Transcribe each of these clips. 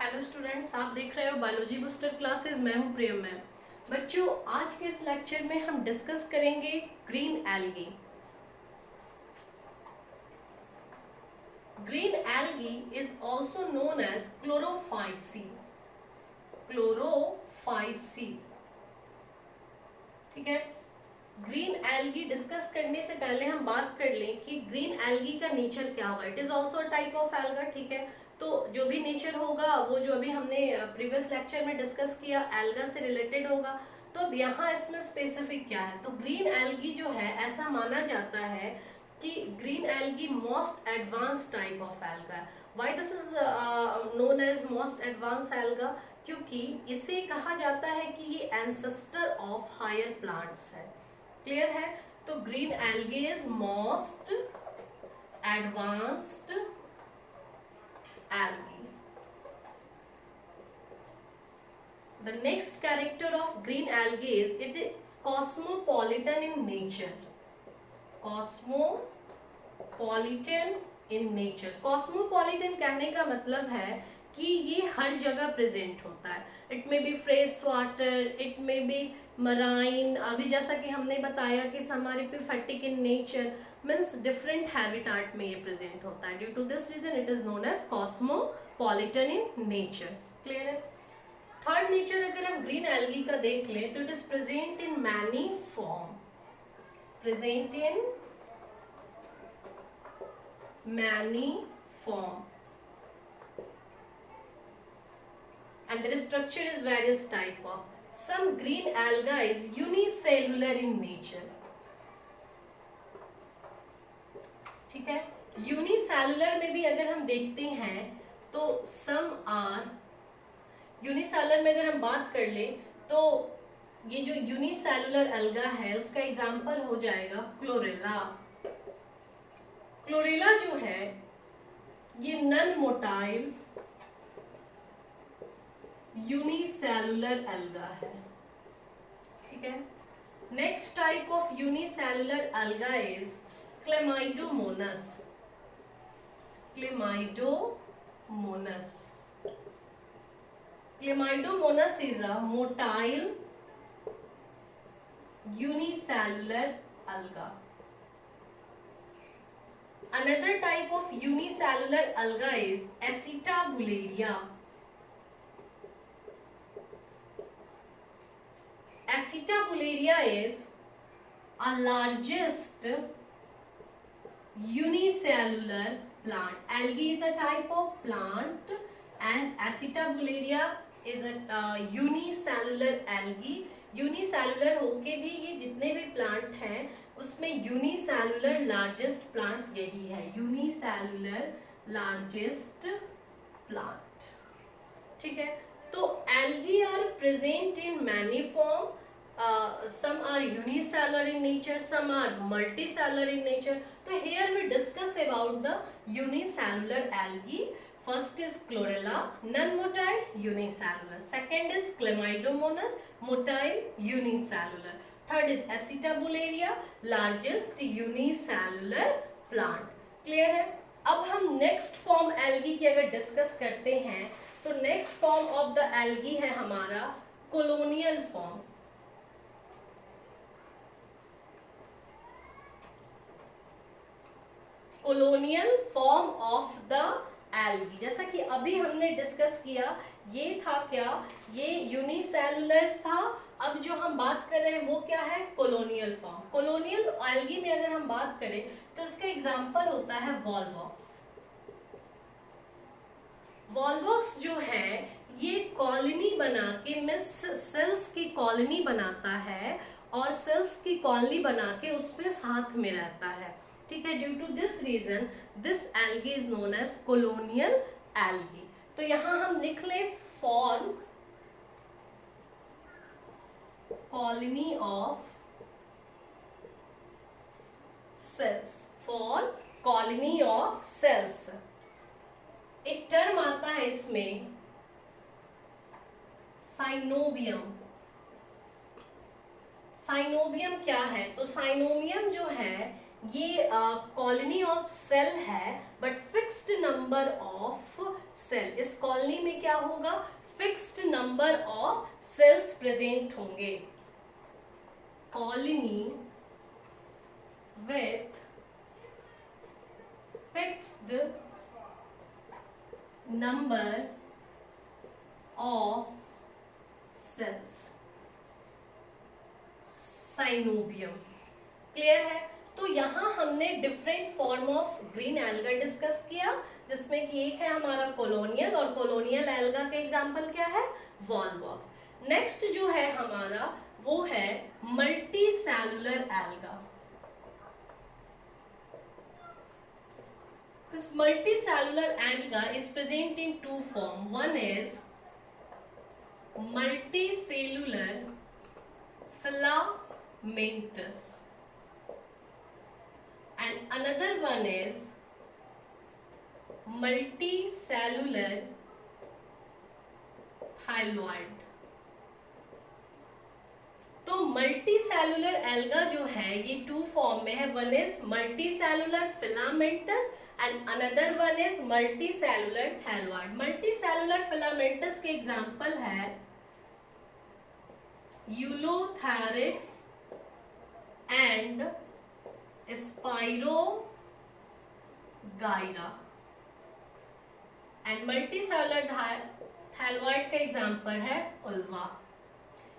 Hello students, आप देख रहे हो बायोलॉजी बूस्टर क्लासेस। मैं हूं प्रियम मैम। बच्चों, आज के इस लेक्चर में हम डिस्कस करेंगे green algae. Green algae is also known as chlorophyceae. Chlorophyceae, ठीक है। ग्रीन एल्गी डिस्कस करने से पहले हम बात कर लें कि ग्रीन एल्गी का नेचर क्या होगा। It is also a type of alga, ठीक है। तो जो भी नेचर होगा वो जो अभी हमने प्रीवियस लेक्चर में डिस्कस किया एल्गा से रिलेटेड होगा। तो अब यहाँ इसमें स्पेसिफिक क्या है, तो ग्रीन एल्गी जो है ऐसा माना जाता है कि green algae most advance type of alga है। Why this is known as most advance alga, क्योंकि इसे कहा जाता है कि ये एंसेस्टर ऑफ हायर प्लांट्स है। क्लियर है। तो green algae is most advanced algae. The next character of green algae is it is cosmopolitan in nature. Cosmopolitan in nature. Cosmopolitan कहने का मतलब है कि ये हर जगह प्रेजेंट होता है। It may be fresh water, it may be marine, अभी जैसा कि हमने बताया कि समारिपिफेटिक in nature, means different habitat में ये प्रेजेंट होता है। Due to this reason it is known as cosmopolitan in nature. Clear है। थर्ड नेचर अगर हम ग्रीन एल्गी का देख लें तो it is present in many form. Present in many form and their structure is various type of. Some green alga is unicellular in nature. ठीक है। Unicellular में भी अगर हम देखते हैं तो सम आर, यूनिसेलुलर में अगर हम बात कर ले तो ये जो यूनिसेलुलर अलगा है उसका एग्जांपल हो जाएगा क्लोरेला। क्लोरेला जो है ये नॉन मोटाइल यूनिसेलुलर अलगा है, ठीक है। नेक्स्ट टाइप ऑफ यूनिसेलुलर अलगा is Chlamydomonas. Chlamydomonas Chlamydomonas is a motile unicellular alga. Another type of unicellular alga is Acetabularia. Acetabularia is a largest unicellular plant. Algae is a type of plant and Acetabularia is a unicellular algae. Unicellular होके भी ये जितने भी plant हैं उसमें unicellular largest plant यही है। Unicellular largest plant, ठीक है। तो algae are present in many form. Some are unicellular in nature, some are multicellular in nature. So here we discuss about the unicellular algae. First is chlorella, non-motile, unicellular. Second is Chlamydomonas, motile, unicellular. Third is Acetabularia, largest unicellular plant. Clear है। अब हम next form algae की अगर discuss करते हैं तो next form of the algae है हमारा colonial form। colonial form of the algae, जैसा कि अभी हमने डिस्कस किया, ये था क्या, ये यूनिसेलुलर था। अब जो हम बात कर रहे हैं वो क्या है, कॉलोनियल फॉर्म। कॉलोनियल एल्गी में अगर हम बात करें तो इसका एग्जांपल होता है वॉलवॉक्स। वॉलवॉक्स जो है ये कॉलोनी बना के, मिस सेल्स की कॉलोनी बनाता है और सेल्स की कॉलोनी बना के उसमें साथ में रहता है, ठीक है। Due to this reason this algae is known as colonial algae. तो यहां हम लिख ले form colony of cells, for colony of cells. एक टर्म आता है इसमें साइनोबियम। साइनोबियम क्या है, तो साइनोबियम जो है ये कॉलोनी ऑफ सेल है but fixed number of cell. इस कॉलोनी में क्या होगा, fixed number of cells present होंगे। Colony with fixed number of cells, coenobium. Clear है। तो यहाँ हमने different form of green alga discuss किया, जिसमें कि एक है हमारा कॉलोनियल, और कॉलोनियल एल्गा का एग्जांपल क्या है, वॉलवॉक्स। नेक्स्ट जो है हमारा वो है multi cellular alga. This multicellular alga is present in two forms. One is multicellular filamentous and another one is multicellular thyroid. तो मल्टी सेलुलर एल्गा जो है ये टू फॉर्म में है। One is multi cellular filamentous and another one is multi cellular thalloid. Multi cellular filamentous के example है Ulothrix and Spirogyra, and multi cellular thalloid का example है उल्वा।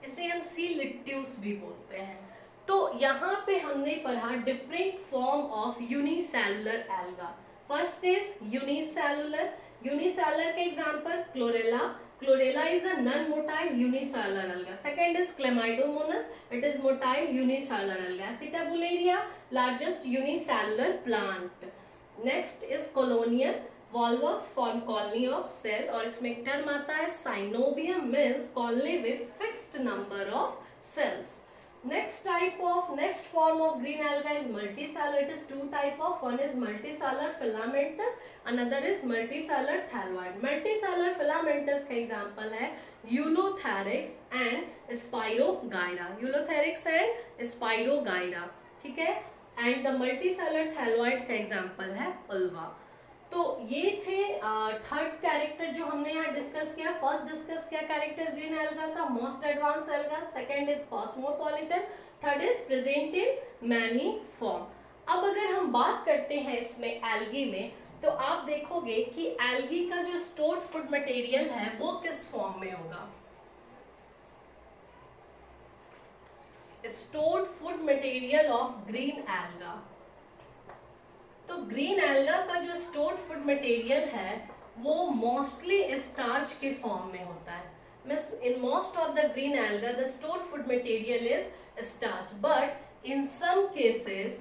इसे हम सी लिट्यूस भी बोलते हैं। तो यहाँ पे हमने पढ़ा different form of unicellular alga. First is unicellular. Unicellular के example Chlorella. Chlorella is a non motile unicellular alga. Second is Chlamydomonas, it is motile unicellular alga. Acetabularia largest unicellular plant. Next is colonial. Volvox form colony of cell, और इसमें एक term आता है coenobium, means colony with fixed number of cells. Next form of green alga is multicellular. It is two type of, one is multicellular filamentous, another is multicellular thalloid. Multicellular filamentous का example है Ulothrix and spirogyra. यूलोथैरिक्स and spirogyra, ठीक है। And the multicellular thalloid का example है uvula. तो ये थे third character जो हमने यहाँ डिस्कस किया। फर्स्ट डिस्कस किया कैरेक्टर ग्रीन एल्गा का, most advance alga. Second is cosmopolitan, third is present in many form. अब अगर हम बात करते हैं इसमें एल्गी में, तो आप देखोगे कि एल्गी का जो स्टोर्ड फूड मटेरियल है वो किस फॉर्म में होगा। Stored food material of green alga. तो ग्रीन एल्गा का जो स्टोर्ड फूड मटेरियल है वो मोस्टली स्टार्च के फॉर्म में होता है। Means in most of the green alga the stored food material is starch, but in some cases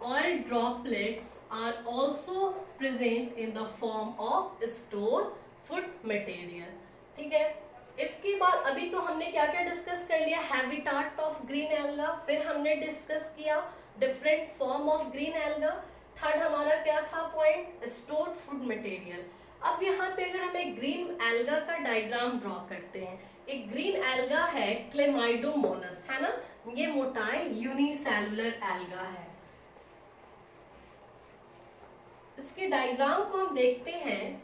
oil droplets are also present in the form of stored food material। ठीक है। इसके बाद अभी तो हमने क्या क्या डिस्कस कर लिया, हैबिटाट ऑफ ग्रीन एल्गा, फिर हमने डिस्कस किया different form of green alga, third हमारा क्या था पॉइंट, स्टोर्ड फूड मटेरियल। अब यहाँ पे अगर हम एक ग्रीन एल्गा का डायग्राम ड्रॉ करते हैं, एक ग्रीन एल्गा है क्लेमाइडोमोनास, है ना, ये मोटाइल यूनिसेलुलर एल्गा है। इसके डायग्राम को हम देखते हैं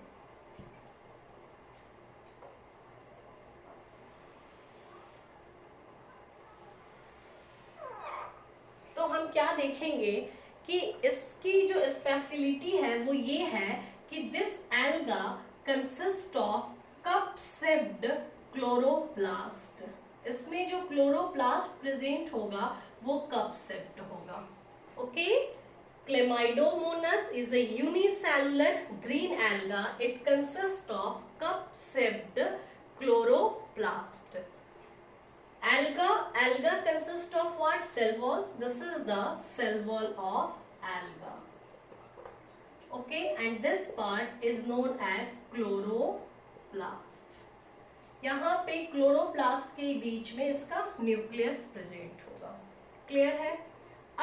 तो हम क्या देखेंगे कि इसकी जो स्पेशलिटी है वो ये है कि this alga consist of cup shaped chloroplast. इसमें जो क्लोरोप्लास्ट प्रेजेंट होगा वो कप शेप्ड होगा। Okay. Chlamydomonas is a unicellular green alga. It consists of cup-shaped chloroplast. Alga consists of what? Cell wall. This is the cell wall of alga. Okay, and this part is known as chloroplast. यहाँ पे chloroplast के बीच में इसका nucleus present होगा। Clear है।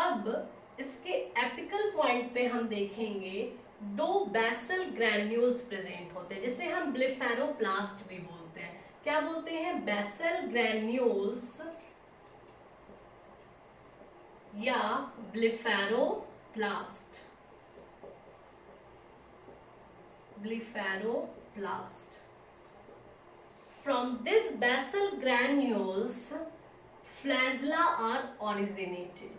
अब इसके apical point पे हम देखेंगे दो बेसल ग्रैन्यूल्स प्रेजेंट होते हैं, जिसे हम ब्लेफेरोप्लास्ट भी बोलते हैं। क्या बोलते हैं? बेसल ग्रैन्यूल्स या ब्लेफेरोप्लास्ट। Blepharoplast. Blepharoplast. From this basal granules, flagella are originated.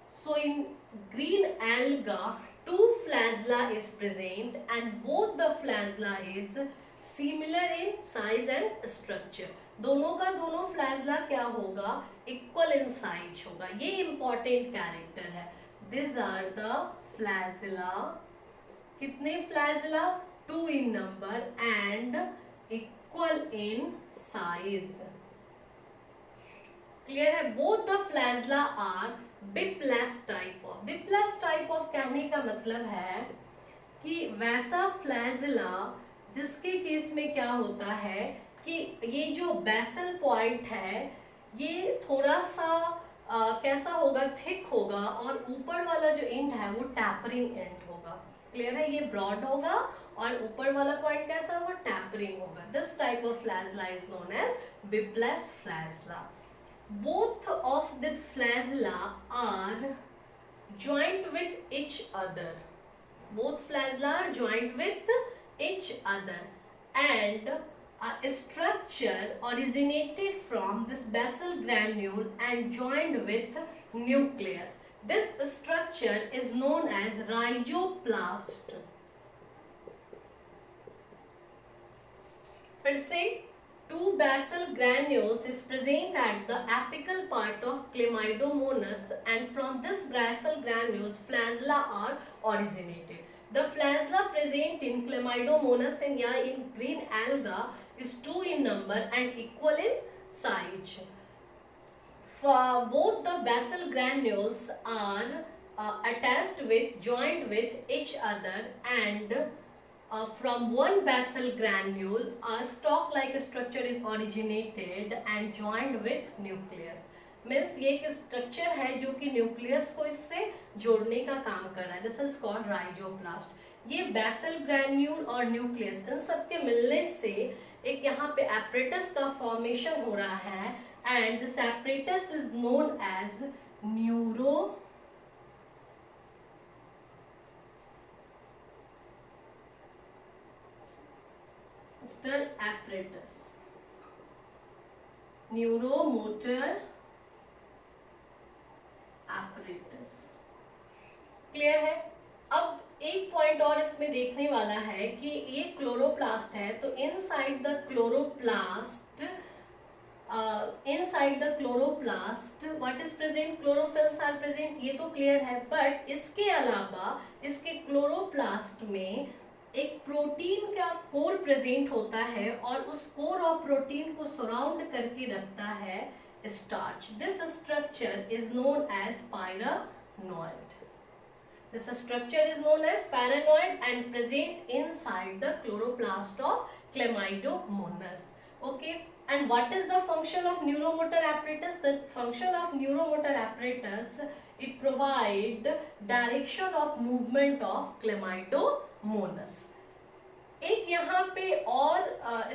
So in green alga, 2 flagella is present and both the flagella is similar in size and structure. दोनों का दोनों फ्लैजला क्या होगा, इक्वल इन साइज होगा. ये important character है. This are the flagella. कितने flagella? 2 in number and equal in size. Clear है? Both the flagella are whiplash type of. Whiplash type of कहने का मतलब है कि वैसा फ्लैजला जिसके केस में क्या होता है कि ये जो बेसल पॉइंट है ये थोड़ा सा कैसा होगा, थिक होगा और ऊपर वाला जो एंड है वो टैपरिंग एंड होगा. क्लियर है? ये ब्रॉड होगा और ऊपर वाला पॉइंट कैसा होगा, टैपरिंग होगा. This type of flagella is known as whiplash flagella. Both of this flagella are joined with each other. Both flagella are joined with each other and a structure originated from this basal granule and joined with nucleus. This structure is known as rhizoplast. फिर से 2 basal granules is present at the apical part of Chlamydomonas and from this basal granules flagella are originated. The flagella present in Chlamydomonas and in green alga is 2 in number and equal in size. For both the basal granules are attached with, joined with each other and from one basal granule a stalk-like structure is originated and joined with nucleus. Means ये एक structure है जो कि nucleus को इससे जोड़ने का काम कर रहा है. This is called rhizoplast. ये basal granule और nucleus इन सब के मिलने से एक यहाँ पे apparatus का formation हो रहा है and this apparatus is known as neuromuscular apparatus. Neuromotor apparatus. Clear है? अब एक पॉइंट और इसमें देखने वाला है कि ये क्लोरोप्लास्ट है तो inside the chloroplast what is present, chlorophylls are present. ये तो क्लियर है. बट इसके अलावा इसके क्लोरोप्लास्ट में एक प्रोटीन का कोर प्रेजेंट होता है और उस कोर ऑफ प्रोटीन को सराउंड करके रखता है starch. This structure is known as pyrenoid. This structure is known as paranoid and present inside the chloroplast of Chlamydomonas. Okay, and what is the function of neuromotor apparatus? The function of neuromotor apparatus, it provide direction of movement of Chlamydomonas. एक यहाँ पे और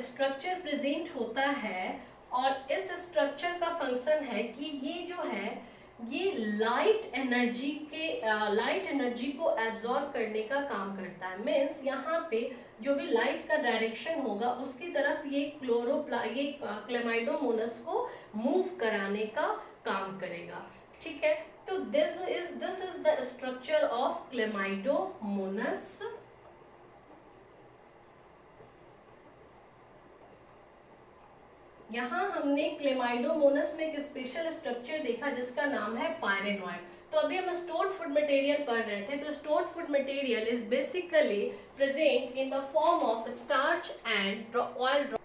structure present होता है और इस structure का function है कि ये जो है ये लाइट एनर्जी को एब्जॉर्ब करने का काम करता है. मीन्स यहाँ पे जो भी लाइट का डायरेक्शन होगा उसकी तरफ ये क्लेमाइडोमोनस को मूव कराने का काम करेगा. ठीक है, तो this is the structure of Chlamydomonas. यहाँ हमने क्लेमाइडोमोनस में एक स्पेशल स्ट्रक्चर देखा जिसका नाम है पायरेनॉइड. तो अभी हम स्टोर्ड फूड मटेरियल पढ़ रहे थे. तो stored food material is basically present in the form of starch and oil drop.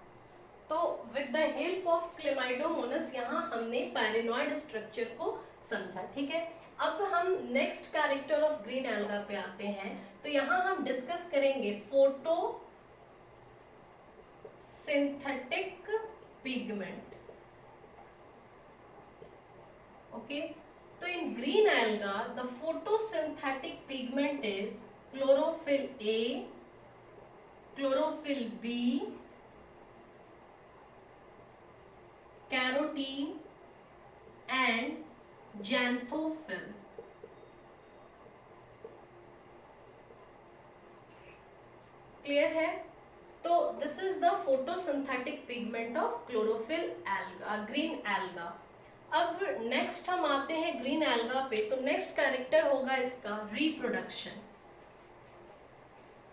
तो with the help of Chlamydomonas यहाँ हमने पायरेनॉइड स्ट्रक्चर को समझा. ठीक है, अब हम next character of green alga पे आते हैं. तो यहाँ हम डिस्कस करेंगे photo synthetic pigment. Okay, so in green alga the photosynthetic pigment is chlorophyll A, chlorophyll B, carotene and xanthophyll. Clear है? तो this is the photosynthetic pigment of chlorophyll alga, green alga. अब next हम आते हैं green alga पे। तो next character होगा इसका रिप्रोडक्शन।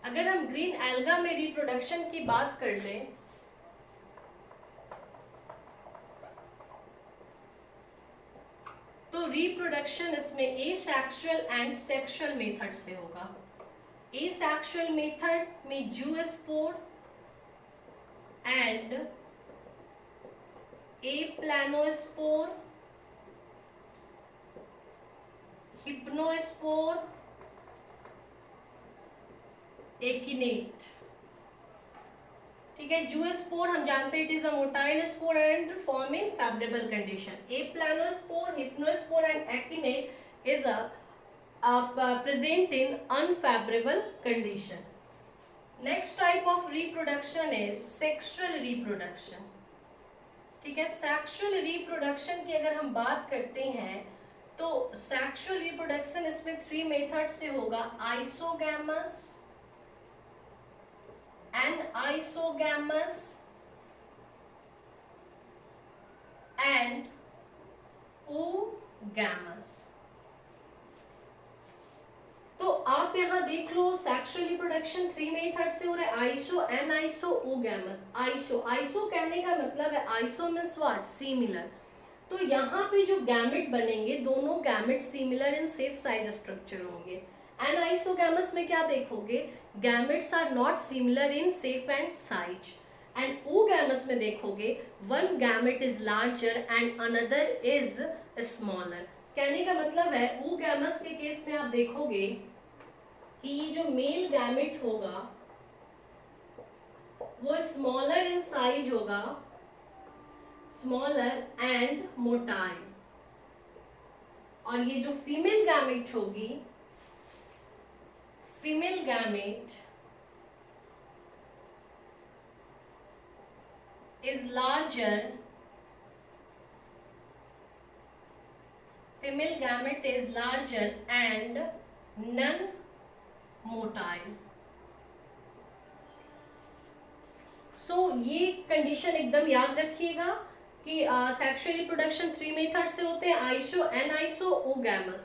अगर हम ग्रीन एल्गा में रिप्रोडक्शन की बात कर लें तो रिप्रोडक्शन इसमें एसेक्सुअल एंड सेक्सुअल मेथड से होगा। एसेक्सुअल मेथड में zoospore and aplanospore, hypnospore, akinete. ठीक है, जूस्पोर हम जानते हैं it is a motile spore and form in favourable condition. Aplanospore, hypnospore and akinete is a present in unfavorable condition. Next type of reproduction is sexual reproduction. ठीक है, sexual reproduction की अगर हम बात करते हैं तो sexual reproduction इसमें 3 मेथड से होगा, आइसोगैमस, एनआइसोगैमस एंड oogamous। तो आप यहाँ देख लो सेक्सुअल रिप्रोडक्शन 3 मेथड से हो रहा है, आइसो, एनआइसो, oogamous। आइसो कहने का मतलब है, आइसो मींस व्हाट, सिमिलर। तो यहाँ पे जो गैमेट बनेंगे दोनों gamete similar in shape size structure होंगे। एनआइसोगैमस में क्या देखोगे, gametes are not similar in shape and size. And oogamous में देखोगे one gamete is larger and another is smaller. कहने का मतलब है oogamous के केस में आप देखोगे कि ये जो मेल गैमेट होगा वो स्मॉलर इन साइज होगा, स्मॉलर एंड मोटाइल, और ये जो फीमेल गैमेट होगी, female gamete is larger, female gamete is larger and non-motile। सो ये कंडीशन एकदम याद रखिएगा कि सेक्सुअल रिप्रोडक्शन 3 मेथड से होते हैं, iso, aniso, oogamous।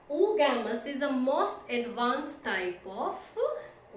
oogamous is a most advance type of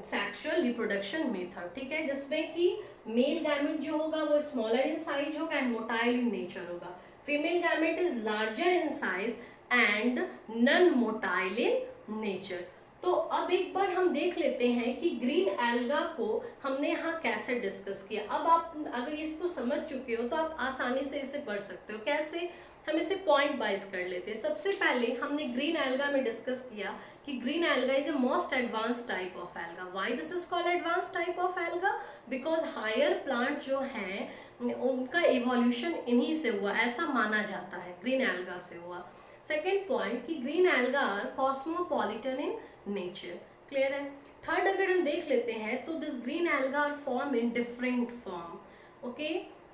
sexual reproduction method. ठीक है, जिसमें कि मेल गैमेट जो होगा वो स्मॉलर इन साइज होगा एंड मोटाइल इन नेचर होगा। Female gamete is larger in size and non motile in nature. तो अब एक बार हम देख लेते हैं कि ग्रीन एल्गा को हमने यहाँ कैसे डिस्कस किया। अब आप अगर इसको समझ चुके हो तो आप आसानी से इसे पढ़ सकते हो। कैसे, हम इसे पॉइंट वाइज कर लेते हैं। सबसे पहले हमने ग्रीन एल्गा में डिस्कस किया कि green alga is a most advance type of alga. Why this is called advance type of alga? Because higher plant जो हैं उनका इवोल्यूशन इन्हीं से हुआ, ऐसा माना जाता है, ग्रीन एल्गा से हुआ। सेकेंड पॉइंट कि green alga are cosmopolitan in nature. Clear है? थर्ड अगर हम देख लेते हैं तो this green alga are form in different form, okay,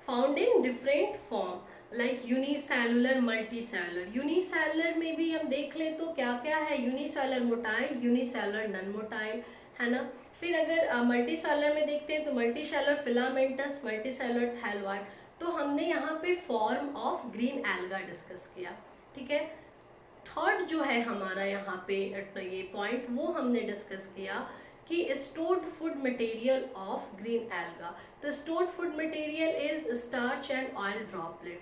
found in different form like unicellular, multicellular. Unicellular में भी हम देख लें तो क्या क्या है, unicellular motile, unicellular non motile, है ना। फिर अगर मल्टीसेलुलर में देखते हैं तो मल्टीसेलुलर फिलामेंटस, मल्टीसेलुलर थैलोइड। तो हमने यहाँ पे form of green alga discuss किया। ठीक है, थर्ड जो है हमारा यहाँ पे ये पॉइंट वो हमने डिस्कस किया कि stored food material of green alga. तो stored food material is starch and oil droplet.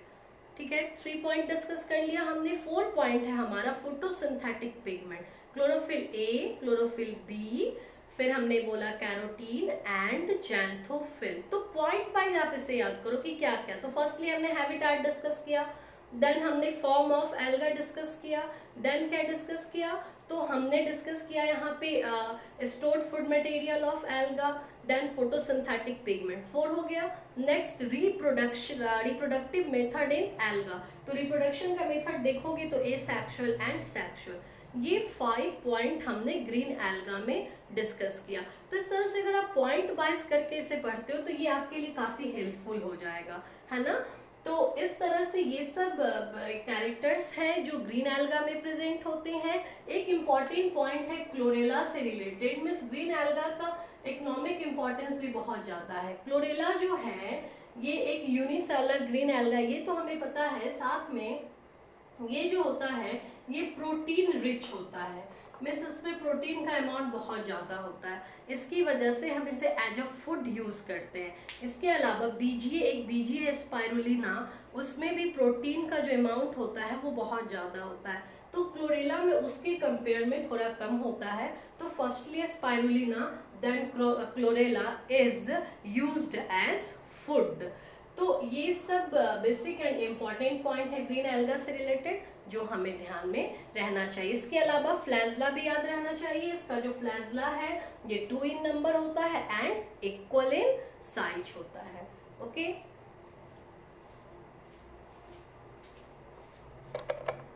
ठीक है, 3 पॉइंट डिस्कस कर लिया हमने। 4 पॉइंट है हमारा photosynthetic pigment, chlorophyll A, chlorophyll B, फिर हमने बोला कैरोटीन एंड जैंथोफिल। तो पॉइंट वाइज आप इसे याद करो कि क्या क्या। तो फर्स्टली हमने हैबिटेट डिस्कस किया, देन हमने फॉर्म ऑफ एल्गा डिस्कस किया, देन क्या डिस्कस किया, तो हमने डिस्कस किया यहाँ पे stored food material of alga, then photosynthetic pigment. 4 हो गया। Next reproductive method in alga. तो रिप्रोडक्शन का मेथड देखोगे तो एसेक्सुअल एंड सेक्सुअल। ये 5 पॉइंट हमने ग्रीन एल्गा में डिस्कस किया। तो इस तरह से अगर आप पॉइंट वाइज करके इसे पढ़ते हो तो ये आपके लिए काफ़ी हेल्पफुल हो जाएगा, है ना। तो इस तरह से ये सब कैरेक्टर्स हैं जो ग्रीन एल्गा में प्रेजेंट होते हैं। एक इम्पॉर्टेंट पॉइंट है क्लोरेला से रिलेटेड, मीन्स ग्रीन एल्गा का इकोनॉमिक इम्पोर्टेंस भी बहुत ज़्यादा है। क्लोरेला जो है ये एक यूनिसेलुलर ग्रीन एल्गा, ये तो हमें पता है। साथ में ये जो होता है ये प्रोटीन रिच होता है, मीन्स इसमें प्रोटीन का अमाउंट बहुत ज़्यादा होता है, इसकी वजह से हम इसे एज अ फूड यूज़ करते हैं। इसके अलावा बीजीए, एक बीजीए स्पाइरुलिना, उसमें भी प्रोटीन का जो अमाउंट होता है वो बहुत ज़्यादा होता है, तो क्लोरेला में उसके कंपेयर में थोड़ा कम होता है। तो firstly spirulina then chlorella is used as food. तो ये सब बेसिक एंड इम्पॉर्टेंट पॉइंट है ग्रीन एल्गा से रिलेटेड जो हमें ध्यान में रहना चाहिए। इसके अलावा फ्लैजला भी याद रहना चाहिए। इसका जो फ्लैजला है ये 2 इन नंबर होता है एंड इक्वल इन साइज होता है। ओके।